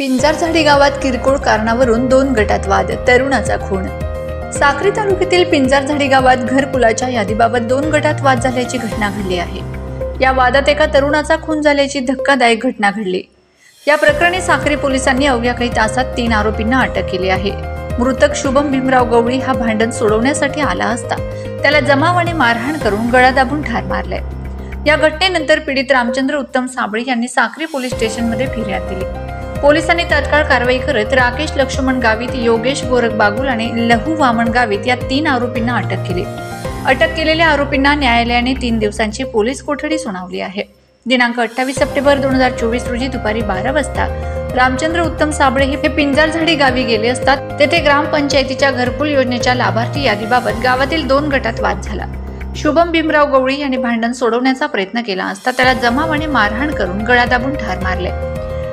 पिंजारझाडी गावात किरकोळ कारणावरून 2 गटात वाद, तरुणाचा खून। साक्री तालुक्यातील पिंजारझाडी गावात घरकुलाच्या यादीबाबत 2 गटात वाद झाल्याची घटना घडली आहे। या वादात एका तरुणाचा खून झाल्याची धक्कादायक घटना घडली। या प्रकरणी साक्री पोलिसांनी अवघ्या काही तासात 3 आरोपींना अटक केली आहे। मृतक शुभम भीमराव गवळी हा भांडण सोडवण्यासाठी आला असता त्याला जमावाने मारहाण करून गळा दाबून ठार मारले। या घटनेनंतर पीडित रामचंद्र उत्तम साबळे यांनी साक्री पोलीस स्टेशनमध्ये फिर्याद दिली। पोलिसांनी तात्काळ कारवाई करत राकेश लक्ष्मण गावित, योगेश गोरख बागुल आणि लहू वामन गावित या 3 आरोपींना अटक केली। अटक केलेल्या आरोपींना न्यायालयाने 3 दिवसांची पोलीस कोठडी सुनावली आहे। दिनांक 28 सप्टेंबर 2024 रोजी दुपारी 12 वाजता रामचंद्र उत्तम साबळे हे पिंजारझाडी गावी गेले असतात तेथे ग्रामपंचायतीच्या घरकुल योजनेच्या लाभार्थी यादीबाबत गावातील 2 गटात वाद झाला। शुभम भीमराव गवळी यांनी भांडण सोडवण्याचा प्रयत्न केला असता त्याला जमावाने मारहाण करून गळा दाबून ठार मारले।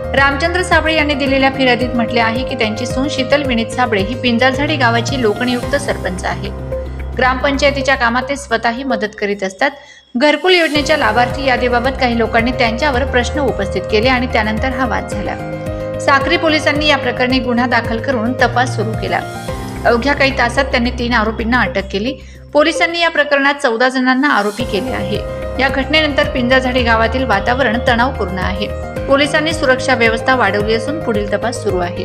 रामचंद्र साबळे यांनी दिलेल्या फिर्यादीत म्हटले आहे की त्यांची सून शीतल विनीत साबळे ही पिंजारझाडी गावाची लोकनियुक्त सरपंच आहे। ग्रामपंचायतीच्या कामात ते स्वतःही मदत करीत असतात। घरकुल योजनेच्या लाभार्थी यादीबाबत काही लोकांनी त्यांच्यावर प्रश्न उपस्थित केले आणि त्यानंतर हा वाद झाला। साक्री पोलिसांनी या प्रकरणी गुन्हा दाखल करून तपास सुरू केला। अवघ्या काही तासात त्यांनी 3 आरोपींना अटक केली। पोलिसांनी या प्रकरणात 14 जणांना आरोपी केले आहे। या घटनेनंतर पिंजारझाडी गावातील वातावरण तणावपूर्ण आहे। पोलिसांनी सुरक्षा व्यवस्था वाढवली असून पुढील तपास सुरू आहे।